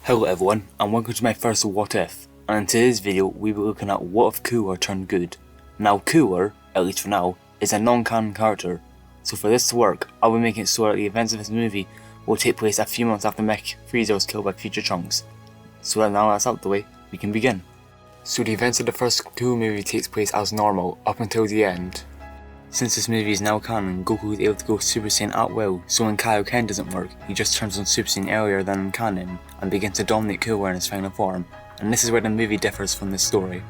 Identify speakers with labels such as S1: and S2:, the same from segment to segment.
S1: Hello everyone, and welcome to my first What If, and in today's video we will be looking at what if Cooler turned good. Now Cooler, at least for now, is a non-canon character, so for this to work, I'll be making it so that the events of this movie will take place a few months after Mech Frieza was killed by future Trunks. So that now that's out the way, we can begin. So the events of the first Cooler movie takes place as normal, up until the end. Since this movie is now canon, Goku is able to go Super Saiyan at will, so when Kaioken doesn't work, he just turns on Super Saiyan earlier than in canon, and begins to dominate Cooler in his final form, and this is where the movie differs from this story.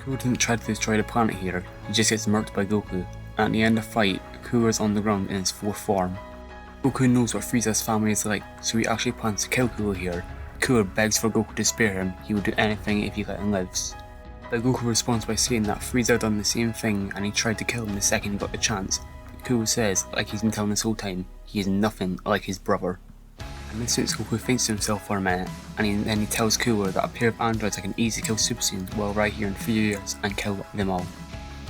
S1: Cooler didn't try to destroy the planet here, he just gets murked by Goku, and at the end of the fight, Cooler is on the ground in his fourth form. Goku knows what Frieza's family is like, so he actually plans to kill Cooler here. Cooler begs for Goku to spare him, he would do anything if he let him live. But Goku responds by saying that Frieza done the same thing and he tried to kill him the second he got the chance. But Cooler says, like he's been telling this whole time, he is nothing like his brother. And this makes Goku thinks to himself for a minute, and then he tells Cooler that a pair of androids can easily kill Super Saiyan well right here in 3 years and kill them all.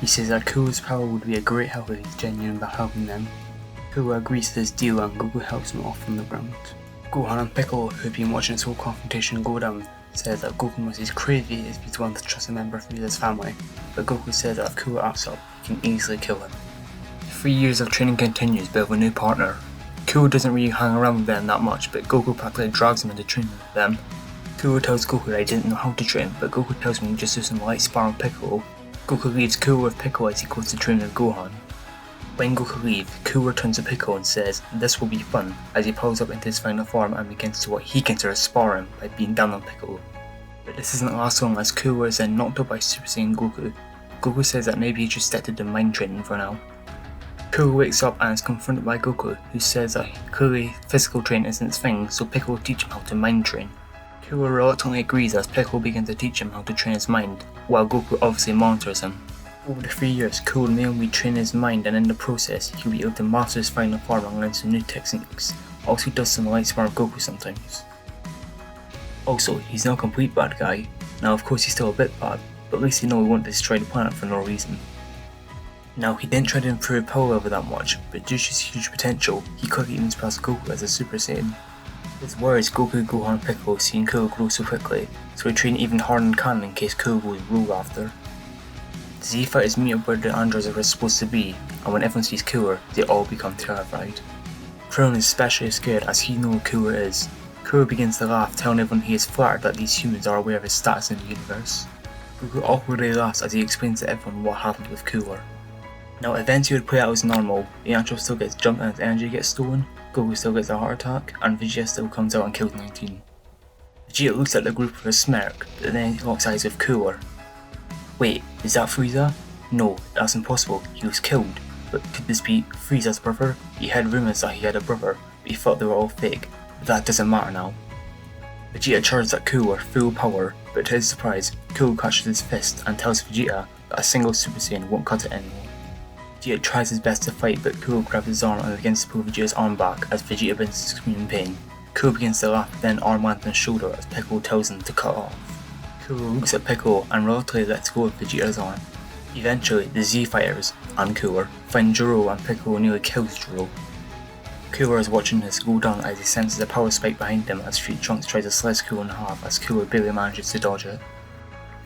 S1: He says that Cooler's power would be a great help if he's genuine about helping them. Cooler agrees to this deal and Goku helps him off from the ground. Gohan and Piccolo, who have been watching this whole confrontation go down, says that Goku must be crazy if he's one to trust a member of Frieza's family, but Goku says that if Cooler acts up, he can easily kill him. 3 years of training continues but with a new partner. Cooler doesn't really hang around with them that much, but Goku practically drags him into training with them. Cooler tells Goku that he didn't know how to train, but Goku tells him he just do some light sparring with Piccolo. Goku leaves Cooler with Piccolo as he goes to train with Gohan. When Goku leaves, Cooler turns to Piccolo and says this will be fun, as he powers up into his final form and begins to what he considers sparring by being down on Piccolo. But this isn't last long as Cooler is then knocked up by Super Saiyan Goku. Goku says that maybe he should stick to the mind training for now. Cooler wakes up and is confronted by Goku, who says that clearly physical training isn't his thing, so Piccolo will teach him how to mind train. Cooler reluctantly agrees as Piccolo begins to teach him how to train his mind, while Goku obviously monitors him. Over the 3 years, Cooler may only train his mind, and in the process, he'll be able to master his final form and learn some new techniques. Also, he does some light sparring with Goku sometimes. Also, he's not a complete bad guy. Now of course he's still a bit bad, but at least he knows he won't destroy the planet for no reason. Now he didn't try to improve power level that much, but due to his huge potential, he quickly even surpassed Goku as a Super Saiyan. This worries Goku, Gohan and Piccolo seeing Cooler grow so quickly, so they train even harder in canon in case Cooler goes rogue after. The Z fighters meet up where the androids are supposed to be, and when everyone sees Cooler, they all become terrified. Krillin is especially scared as he knows who Cooler is. Cooler begins to laugh, telling everyone he is flattered that these humans are aware of his status in the universe. Goku awkwardly laughs as he explains to everyone what happened with Cooler. Now events would play out as normal, the Andro still gets jumped and his energy gets stolen, Goku still gets a heart attack, and Vegeta still comes out and kills 19. Vegeta looks at the group with a smirk, but then he locks eyes with Cooler. Wait, is that Frieza? No, that's impossible, he was killed. But could this be Frieza's brother? He had rumours that he had a brother, but he thought they were all fake. But that doesn't matter now. Vegeta charges at Cooler full power, but to his surprise, Cooler catches his fist and tells Vegeta that a single Super Saiyan won't cut it anymore. Vegeta tries his best to fight, but Cooler grabs his arm and begins to pull Vegeta's arm back as Vegeta begins to scream in pain. Cooler begins to laugh, then arm lands on his shoulder as Piccolo tells him to cut off. Cooler looks at Piccolo and reluctantly lets go of Vegeta's arm. Eventually, the Z fighters and Cooler find Gero and Piccolo nearly kills Gero. Cooler is watching this go down as he senses a power spike behind him as Future Trunks tries to slice Cooler in half as Cooler barely manages to dodge it.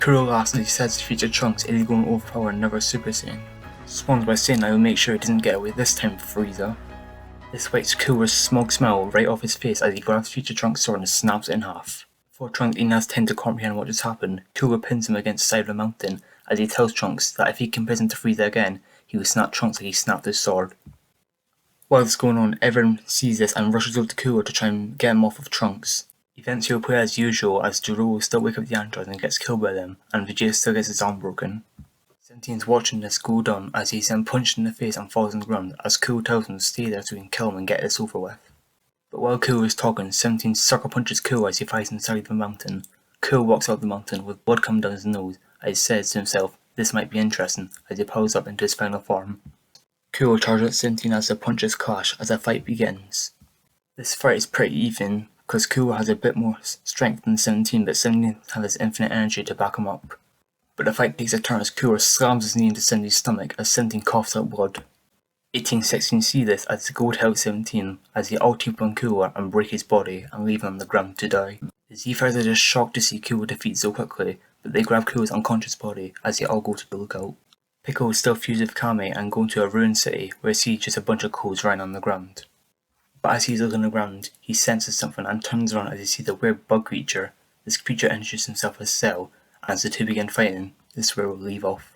S1: Cooler laughs as he says to Future Trunks is going to overpower another Super Saiyan. Responds by saying that he'll make sure he doesn't get away this time with Frieza. This wipes Cooler's smug smile right off his face as he grabs Future Trunks' sword and snaps it in half. Before Trunks even has time to comprehend what just happened, Cooler pins him against the side of the mountain as he tells Trunks that if he compares him to Frieza again, he will snap Trunks like he snapped his sword. While this is going on, everyone sees this and rushes over to Cooler to try and get him off of Trunks. Events will play as usual as Gero will still wake up the androids and gets killed by them, and Vegeta still gets his arm broken. 17's watching this go down as he's then punched in the face and falls on the ground as Cooler tells him to stay there so he can kill him and get this over with. But while Cooler is talking, 17 sucker punches Cooler as he flies inside the mountain. Cooler walks out of the mountain with blood coming down his nose as he says to himself, this might be interesting, as he powers up into his final form. Cooler charges at 17 as the punches clash as the fight begins. This fight is pretty even, because Cooler has a bit more strength than 17, but 17 has infinite energy to back him up. But the fight takes a turn as Cooler slams his knee into 17's stomach as 17 coughs out blood. 1816 see this as the Gold helps 17 as they all team on Cooler and break his body and leave him on the ground to die. The seafarers are just shocked to see Kuo defeated so quickly, but they grab Kuo's unconscious body as they all go to the lookout. Piccolo is still fused with Kame and going to a ruined city where he sees just a bunch of clothes lying on the ground. But as he's looking on the ground, he senses something and turns around as he sees a weird bug creature. This creature introduces himself as Cell, and as the two begin fighting, this is where we'll leave off.